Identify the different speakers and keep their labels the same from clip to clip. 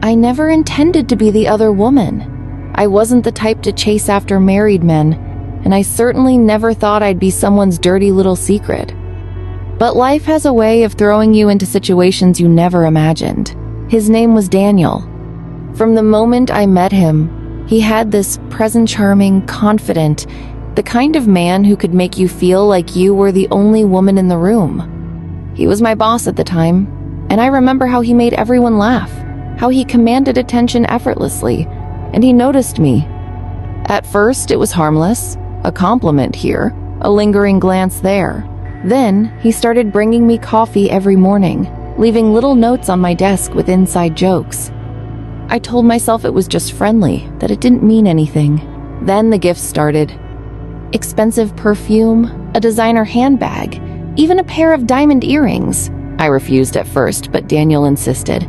Speaker 1: I never intended to be the other woman. I wasn't the type to chase after married men, and I certainly never thought I'd be someone's dirty little secret. But life has a way of throwing you into situations you never imagined. His name was Daniel. From the moment I met him, he had this present, charming, confident, the kind of man who could make you feel like you were the only woman in the room. He was my boss at the time, and I remember how he made everyone laugh, how he commanded attention effortlessly, and he noticed me. At first, it was harmless, a compliment here, a lingering glance there. Then, he started bringing me coffee every morning, leaving little notes on my desk with inside jokes. I told myself it was just friendly, that it didn't mean anything. Then the gifts started. Expensive perfume, a designer handbag, even a pair of diamond earrings. I refused at first, but Daniel insisted.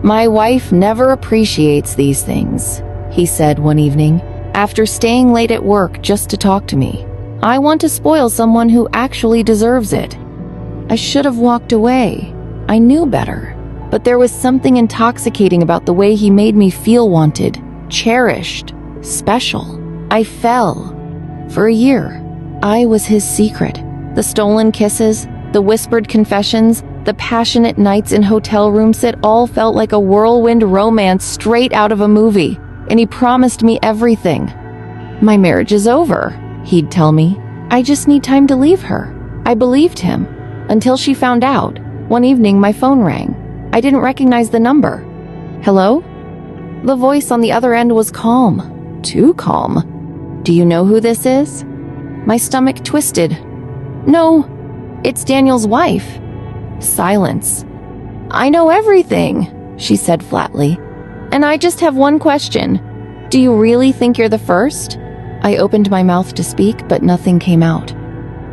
Speaker 1: "My wife never appreciates these things," he said one evening, after staying late at work just to talk to me. "I want to spoil someone who actually deserves it." I should have walked away. I knew better. But there was something intoxicating about the way he made me feel wanted, cherished, special. I fell. For a year, I was his secret. The stolen kisses, the whispered confessions, the passionate nights in hotel rooms, it all felt like a whirlwind romance straight out of a movie. And he promised me everything. "My marriage is over," he'd tell me. "I just need time to leave her." I believed him, until she found out. One evening, my phone rang. I didn't recognize the number. "Hello?" The voice on the other end was calm. Too calm. "Do you know who this is?" My stomach twisted. "No, it's Daniel's wife." Silence. "I know everything," she said flatly. "And I just have one question. Do you really think you're the first?" I opened my mouth to speak, but nothing came out.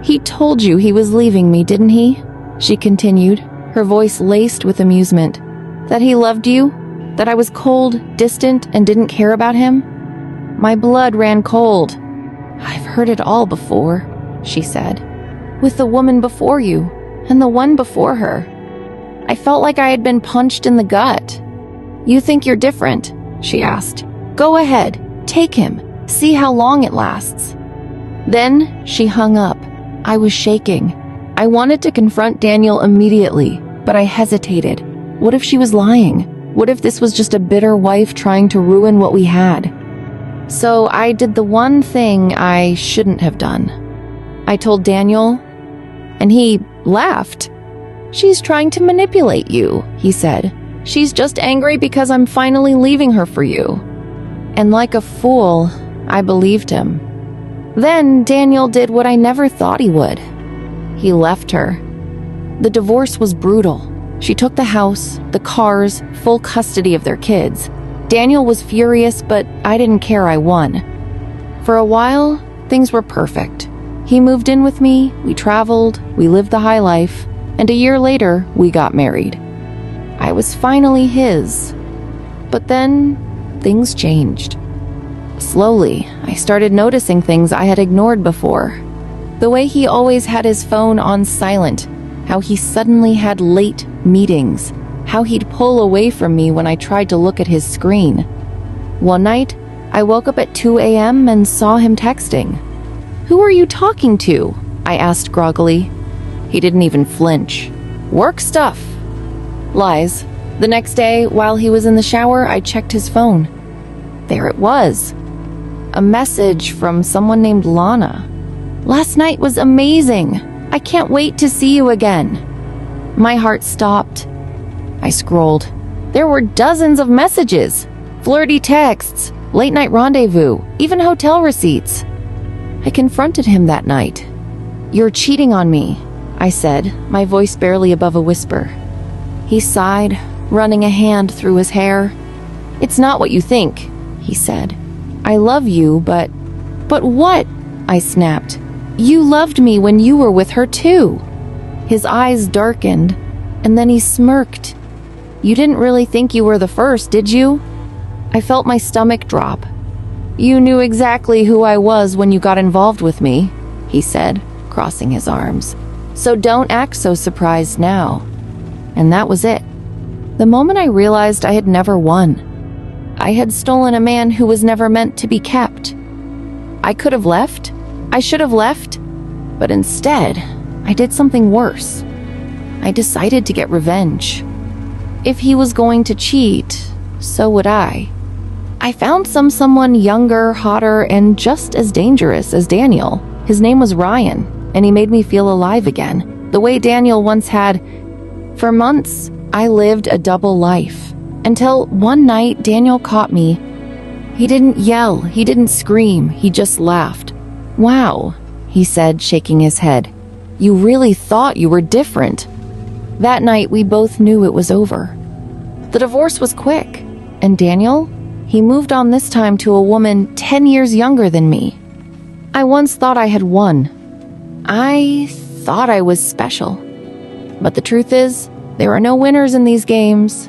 Speaker 1: "He told you he was leaving me, didn't he?" She continued, her voice laced with amusement. "That he loved you? That I was cold, distant, and didn't care about him?" My blood ran cold. "I've heard it all before," she said. "With the woman before you, and the one before her. I felt like I had been punched in the gut." "You think you're different?" she asked. "Go ahead, take him, see how long it lasts." Then she hung up. I was shaking. I wanted to confront Daniel immediately, but I hesitated. What if she was lying? What if this was just a bitter wife trying to ruin what we had? So I did the one thing I shouldn't have done. I told Daniel, and he laughed. "She's trying to manipulate you," he said. "She's just angry because I'm finally leaving her for you." And like a fool, I believed him. Then Daniel did what I never thought he would. He left her. The divorce was brutal. She took the house, the cars, full custody of their kids. Daniel was furious, but I didn't care. I won. For a while, things were perfect. He moved in with me, we traveled, we lived the high life, and a year later, we got married. I was finally his. But then, things changed. Slowly, I started noticing things I had ignored before. The way he always had his phone on silent, how he suddenly had late meetings, how he'd pull away from me when I tried to look at his screen. One night, I woke up at 2 a.m. and saw him texting. "Who are you talking to?" I asked groggily. He didn't even flinch. "Work stuff." Lies. The next day, while he was in the shower, I checked his phone. There it was. A message from someone named Lana. "Last night was amazing. I can't wait to see you again." My heart stopped. I scrolled. There were dozens of messages, flirty texts, late-night rendezvous, even hotel receipts. I confronted him that night. "You're cheating on me," I said, my voice barely above a whisper. He sighed, running a hand through his hair. "It's not what you think," he said. "I love you, but..." "But what?" I snapped. "You loved me when you were with her too." His eyes darkened, and then he smirked. "You didn't really think you were the first, did you?" I felt my stomach drop. "You knew exactly who I was when you got involved with me," he said, crossing his arms. "So don't act so surprised now." And that was it. The moment I realized I had never won. I had stolen a man who was never meant to be kept. I could have left. I should have left. But instead, I did something worse. I decided to get revenge. If he was going to cheat, so would I. I found someone younger, hotter, and just as dangerous as Daniel. His name was Ryan, and he made me feel alive again, the way Daniel once had. For months, I lived a double life, until one night Daniel caught me. He didn't yell, he didn't scream, he just laughed. "Wow," he said, shaking his head. "You really thought you were different." That night, we both knew it was over. The divorce was quick, and Daniel, he moved on this time to a woman 10 years younger than me. I once thought I had won. I thought I was special. But the truth is, there are no winners in these games.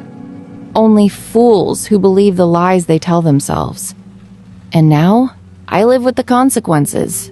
Speaker 1: Only fools who believe the lies they tell themselves. And now, I live with the consequences.